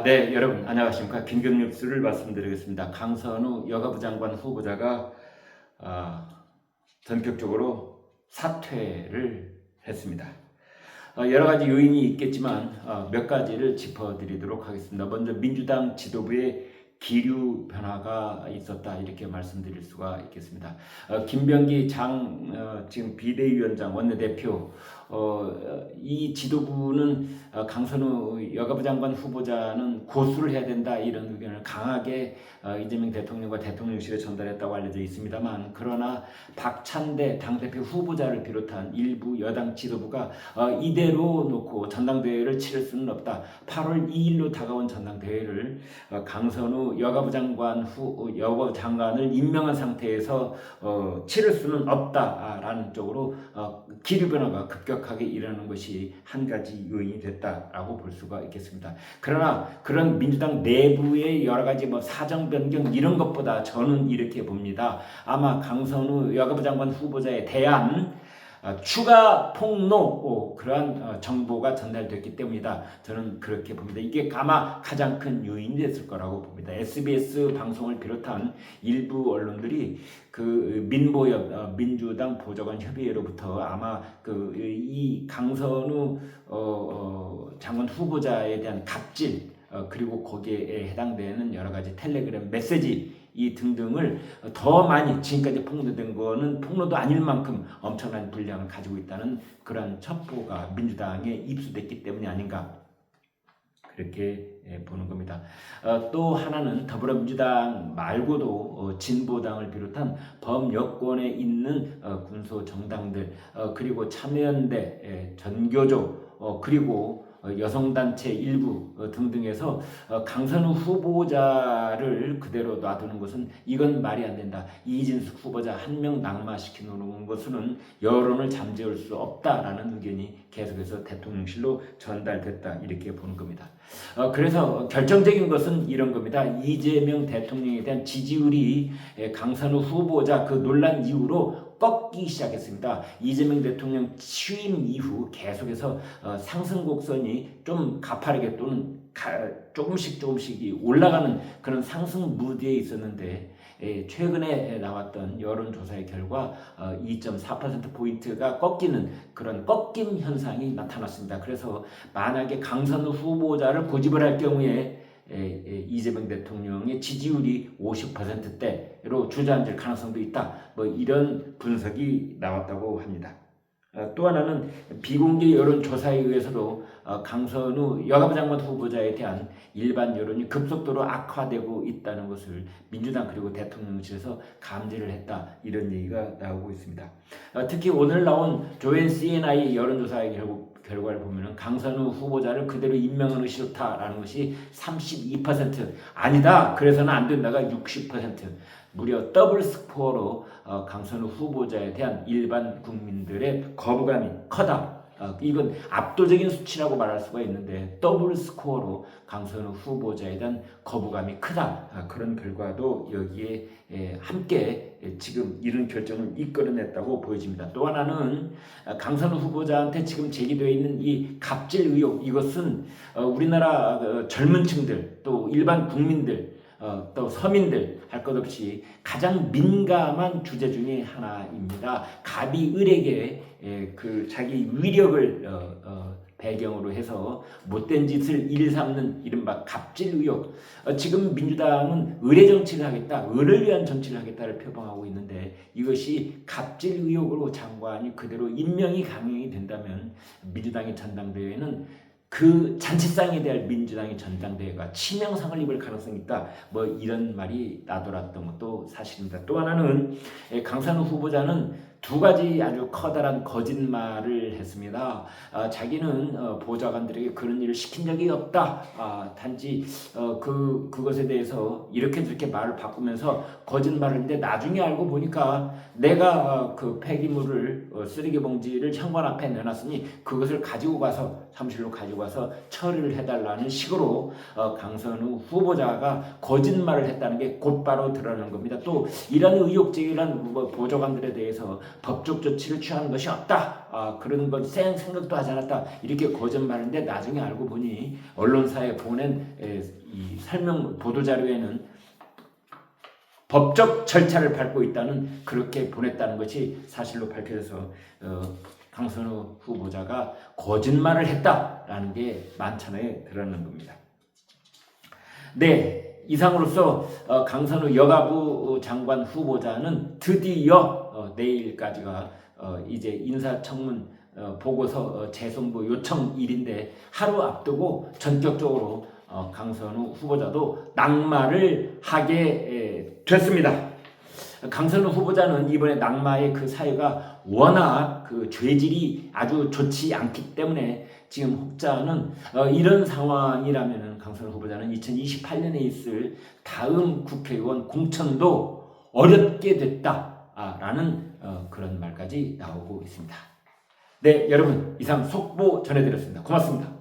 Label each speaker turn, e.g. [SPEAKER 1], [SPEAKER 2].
[SPEAKER 1] 네, 여러분 안녕하십니까. 긴급뉴스를 말씀드리겠습니다. 강선우 여가부 장관 후보자가 전격적으로 사퇴를 했습니다. 여러 가지 요인이 있겠지만 몇 가지를 짚어드리도록 하겠습니다. 먼저 민주당 지도부의 기류 변화가 있었다, 이렇게 말씀드릴 수가 있겠습니다. 김병기 지금 비대위원장 원내대표, 이 지도부는 강선우 여가부 장관 후보자는 고수를 해야 된다, 이런 의견을 강하게 이재명 대통령과 대통령실에 전달했다고 알려져 있습니다만, 그러나 박찬대 당대표 후보자를 비롯한 일부 여당 지도부가 이대로 놓고 전당대회를 치를 수는 없다. 8월 2일로 다가온 전당대회를 강선우 여가부 장관을 임명한 상태에서 치를 수는 없다라는 쪽으로 기류 변화가 급격하게 일어나는 것이 한 가지 요인이 됐다라고 볼 수가 있겠습니다. 그러나 그런 민주당 내부의 여러 가지 사정 변경 이런 것보다 저는 이렇게 봅니다. 아마 강선우 여가부 장관 후보자에 대한 추가 폭로, 그러한 정보가 전달됐기 때문이다. 저는 그렇게 봅니다. 이게 아마 가장 큰 요인이 됐을 거라고 봅니다. SBS 방송을 비롯한 일부 언론들이 그 민보협, 민주당 보좌관 협의회로부터 아마 이 강선우 장관 후보자에 대한 갑질, 그리고 거기에 해당되는 여러 가지 텔레그램 메시지 이 등등을 더 많이, 지금까지 폭로된 거는 폭로도 아닐 만큼 엄청난 분량을 가지고 있다는 그런 첩보가 민주당에 입수됐기 때문이 아닌가, 그렇게 보는 겁니다. 또 하나는 더불어민주당 말고도 진보당을 비롯한 범여권에 있는 군소 정당들, 그리고 참여연대, 전교조, 그리고 여성단체 일부 등등에서 강선우 후보자를 그대로 놔두는 것은 이건 말이 안 된다. 이진숙 후보자 한 명 낙마시켜 놓는 것은 여론을 잠재울 수 없다라는 의견이 계속해서 대통령실로 전달됐다, 이렇게 보는 겁니다. 그래서 결정적인 것은 이런 겁니다. 이재명 대통령에 대한 지지율이 강선우 후보자 그 논란 이후로 꺾기 시작했습니다. 이재명 대통령 취임 이후 계속해서 상승 곡선이 좀 가파르게 또는 조금씩 올라가는 그런 상승 무드에 있었는데, 최근에 나왔던 여론조사의 결과 2.4%포인트가 꺾이는 그런 꺾임 현상이 나타났습니다. 그래서 만약에 강선우 후보자를 고집을 할 경우에 이재명 대통령의 지지율이 50%대로 주저앉을 가능성도 있다, 이런 분석이 나왔다고 합니다. 또 하나는 비공개 여론조사에 의해서도 강선우 여가부 장관 후보자에 대한 일반 여론이 급속도로 악화되고 있다는 것을 민주당 그리고 대통령실에서 감지를 했다, 이런 얘기가 나오고 있습니다. 특히 오늘 나온 조앤 CNI 여론조사의 결과를 보면 강선우 후보자를 그대로 임명하는 것이 좋다라는 것이 32%, 아니다 그래서는 안 된다가 60%, 무려 더블 스코어로 강선우 후보자에 대한 일반 국민들의 거부감이 커다. 이건 압도적인 수치라고 말할 수가 있는데, 더블 스코어로 강선우 후보자에 대한 거부감이 크다, 그런 결과도 여기에 함께 지금 이런 결정을 이끌어냈다고 보여집니다. 또 하나는 강선우 후보자한테 지금 제기되어 있는 이 갑질 의혹, 이것은 우리나라 젊은 층들, 또 일반 국민들, 또 서민들 할 것 없이 가장 민감한 주제 중에 하나입니다. 갑이 을에게 자기 위력을 배경으로 해서 못된 짓을 일삼는 이른바 갑질 의혹. 지금 민주당은 을의 정치를 하겠다, 을을 위한 정치를 하겠다를 표방하고 있는데, 이것이 갑질 의혹으로 장관이 그대로 임명이 강행이 된다면 민주당의 전당대회는 그 잔치상에 대한 민주당의 전당대회가 치명상을 입을 가능성이 있다, 이런 말이 나돌았던 것도 사실입니다. 또 하나는 강선우 후보자는 두 가지 아주 커다란 거짓말을 했습니다. 자기는 보좌관들에게 그런 일을 시킨 적이 없다. 단지 그것에 대해서 이렇게 저렇게 말을 바꾸면서 거짓말을 했는데, 나중에 알고 보니까 내가 그 폐기물을 쓰레기 봉지를 현관 앞에 내놨으니 그것을 가지고 가서 사무실로 가지고 와서 처리를 해달라는 식으로 강선우 후보자가 거짓말을 했다는 게 곧바로 드러나는 겁니다. 또 이런 의혹 제기한 보좌관들에 대해서 법적 조치를 취하는 것이 없다. 그런 건 생각도 하지 않았다. 이렇게 거짓말인데 나중에 알고 보니 언론사에 보낸 이 설명 보도자료에는 법적 절차를 밟고 있다는 그렇게 보냈다는 것이 사실로 밝혀져서 강선우 후보자가 거짓말을 했다라는 게 만천하에 드러나는 겁니다. 네, 이상으로서 강선우 여가부 장관 후보자는 드디어 내일까지가 이제 인사청문 보고서 재송부 요청일인데 하루 앞두고 전격적으로 강선우 후보자도 낙마를 하게 됐습니다. 강선우 후보자는 이번에 낙마의 그 사유가 워낙 그 죄질이 아주 좋지 않기 때문에 지금 혹자는 이런 상황이라면 강선우 후보자는 2028년에 있을 다음 국회의원 공천도 어렵게 됐다라는 그런 말까지 나오고 있습니다. 네, 여러분 이상 속보 전해드렸습니다. 고맙습니다.